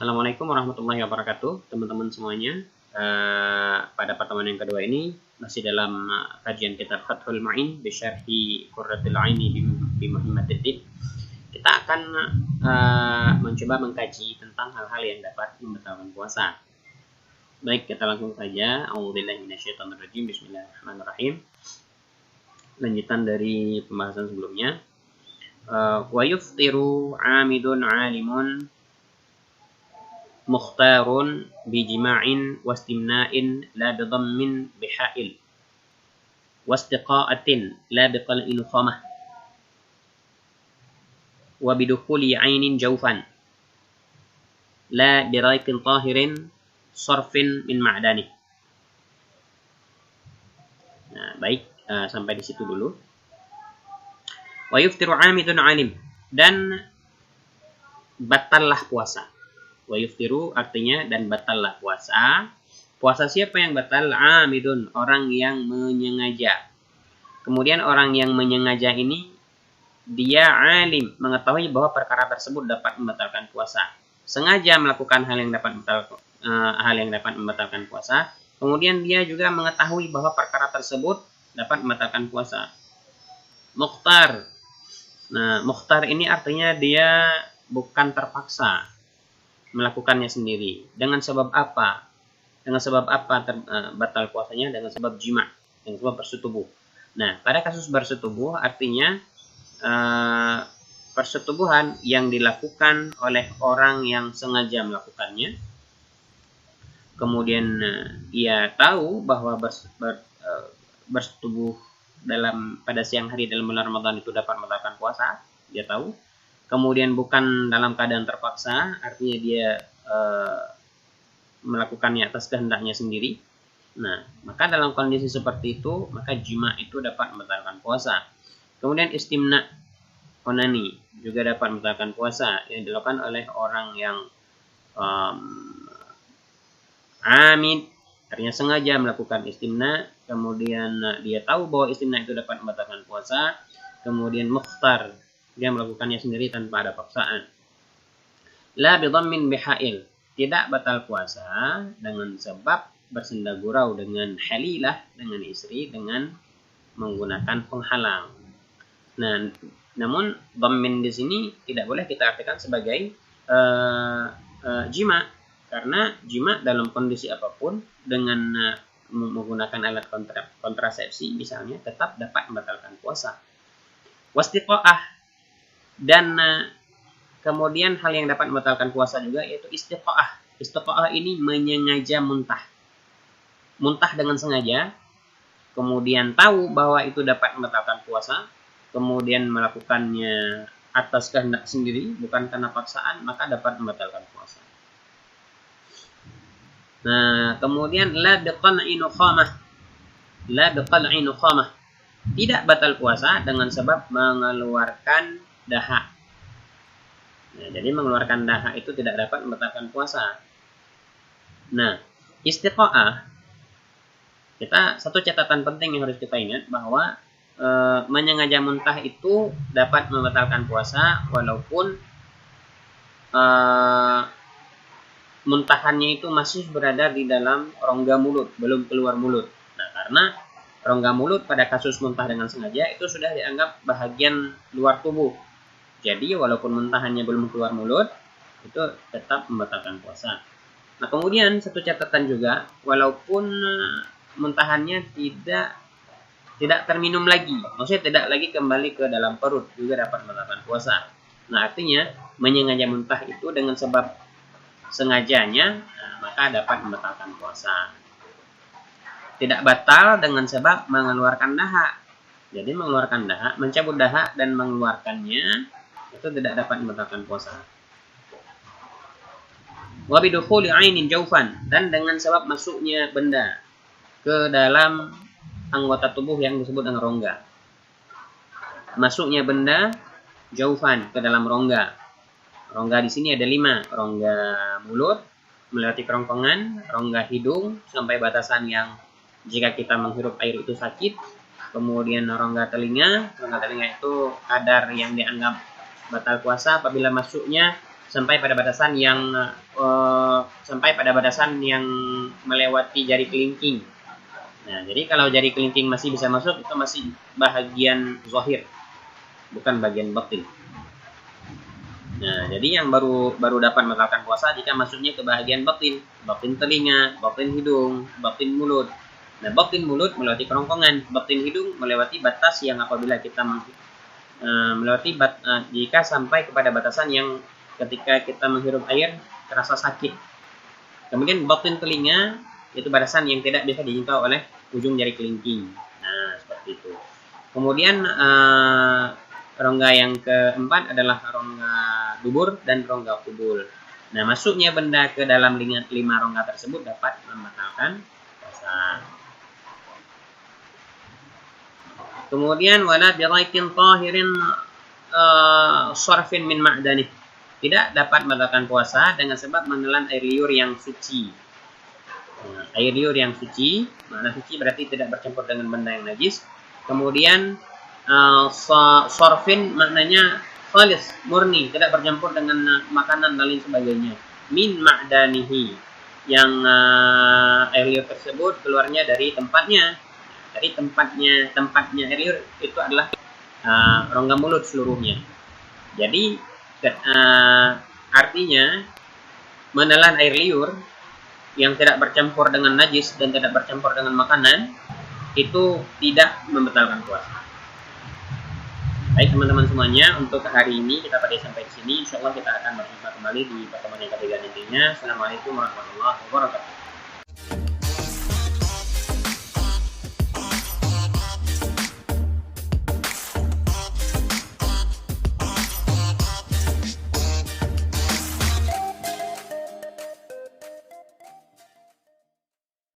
Assalamualaikum warahmatullahi wabarakatuh, teman-teman semuanya. Pada pertemuan yang kedua ini masih dalam kajian kitab Fathul Mu'in bi syarhi Qurratul Aini bi Muhammadiddin. Kita akan mencoba mengkaji tentang hal-hal yang dapat membatalkan puasa. Baik, kita langsung saja. A'udzubillahi minasyaitonirrajim. Bismillahirrahmanirrahim. Lanjutan dari pembahasan sebelumnya. Wa yuftiru 'amidun 'alimun mukhtarun bijima'in wastimna'in la bidhammin biha'il wastiqa'atin la biqal'in khamah wa bidukhuli 'ainin jawfan la biraiqin tahirin sarfin min ma'dani. Nah, baik, sampai di situ dulu. Wa yuftiru 'amidun 'alim, dan batallah puasa. Wa yuftiru artinya dan batallah puasa. Puasa siapa yang batal? Amidun, orang yang menyengaja. Kemudian orang yang menyengaja ini dia alim, mengetahui bahwa perkara tersebut dapat membatalkan puasa. Sengaja melakukan hal yang dapat membatalkan puasa. Kemudian dia juga mengetahui bahwa perkara tersebut dapat membatalkan puasa. Mukhtar. Nah, mukhtar ini artinya dia bukan terpaksa melakukannya sendiri. Dengan sebab apa? Dengan sebab apa batal puasanya? Dengan sebab jima', dengan sebab bersetubuh. Nah, pada kasus bersetubuh artinya persetubuhan yang dilakukan oleh orang yang sengaja melakukannya. Kemudian ia tahu bahwa bersetubuh pada siang hari dalam bulan Ramadan itu dapat membatalkan puasa. Dia tahu. Kemudian bukan dalam keadaan terpaksa, artinya dia melakukannya atas kehendaknya sendiri. Nah, maka dalam kondisi seperti itu, maka jima' itu dapat membatalkan puasa. Kemudian istimna' onani juga dapat membatalkan puasa, yang dilakukan oleh orang yang amid, artinya sengaja melakukan istimna', kemudian dia tahu bahwa istimna' itu dapat membatalkan puasa. Kemudian mukhtar, dia melakukannya sendiri tanpa ada paksaan. La bidhammin biha'il, tidak batal puasa dengan sebab bersenda gurau dengan halilah, dengan istri, dengan menggunakan penghalang. Nah, namun dhammin di sini tidak boleh kita artikan sebagai jima', karena jima' dalam kondisi apapun dengan menggunakan alat kontrasepsi misalnya tetap dapat membatalkan puasa. Wastiqa'ah, dan kemudian hal yang dapat membatalkan puasa juga yaitu istiqa'ah. Istiqa'ah ini menyengaja muntah. Muntah dengan sengaja, kemudian tahu bahwa itu dapat membatalkan puasa, kemudian melakukannya atas kehendak sendiri, bukan karena paksaan, maka dapat membatalkan puasa. Nah, kemudian la biqal'in khamah. La biqal'in khamah. Tidak batal puasa dengan sebab mengeluarkan dahak. Nah, jadi mengeluarkan dahak itu tidak dapat membatalkan puasa. Nah, istiqa'ah, satu catatan penting yang harus kita ingat bahwa menyengaja muntah itu dapat membatalkan puasa walaupun muntahannya itu masih berada di dalam rongga mulut, belum keluar mulut. Nah, karena rongga mulut pada kasus muntah dengan sengaja itu sudah dianggap bahagian luar tubuh. Jadi walaupun muntahannya belum keluar mulut, itu tetap membatalkan puasa. Nah, kemudian satu catatan juga, walaupun muntahannya tidak terminum lagi, maksudnya tidak lagi kembali ke dalam perut, juga dapat membatalkan puasa. Nah, artinya menyengaja muntah itu dengan sebab sengajanya, maka dapat membatalkan puasa. Tidak batal dengan sebab mengeluarkan dahak. Jadi mengeluarkan dahak, mencabut dahak dan mengeluarkannya itu tidak dapat membatalkan puasa. Wa bidukhuli 'ainin jawfan, dan dengan sebab masuknya benda ke dalam anggota tubuh yang disebut dengan rongga. Masuknya benda jawfan ke dalam rongga. Rongga di sini ada 5, rongga mulut melewati kerongkongan, rongga hidung sampai batasan yang jika kita menghirup air itu sakit. Kemudian rongga telinga itu kadar yang dianggap batal puasa apabila masuknya sampai pada batasan yang melewati jari kelingking. Nah, jadi kalau jari kelingking masih bisa masuk, itu masih bahagian zahir, bukan bagian batin. Nah, jadi yang baru dapat membatalkan puasa jika masuknya ke bahagian batin telinga, batin hidung, batin mulut. Nah, batin mulut melewati kerongkongan, batin hidung melewati batas yang apabila kita jika sampai kepada batasan yang ketika kita menghirup air terasa sakit. Kemudian batin telinga itu batasan yang tidak bisa dijangkau oleh ujung jari kelingking. Nah, seperti itu. Kemudian rongga yang keempat adalah rongga dubur dan rongga kubul. Nah, masuknya benda ke dalam 5 rongga tersebut dapat membatalkan puasa. Kemudian wala biraikin tahirin sarfin min ma'danih. Tidak dapat membatalkan puasa dengan sebab menelan air liur yang suci. Nah, air liur yang suci, makna suci berarti tidak bercampur dengan benda yang najis. Kemudian sarfin maknanya khalis, murni, tidak bercampur dengan makanan dan lain sebagainya. Min ma'danihi, yang air liur tersebut keluarnya dari tempatnya. Dari tempatnya air liur itu adalah rongga mulut seluruhnya. Jadi artinya menelan air liur yang tidak bercampur dengan najis dan tidak bercampur dengan makanan itu tidak membatalkan puasa. Baik teman-teman semuanya, untuk hari ini kita pada sampai di sini. Insyaallah kita akan berjumpa kembali di pertemuan yang ketiga nantinya. Assalamualaikum warahmatullahi wabarakatuh.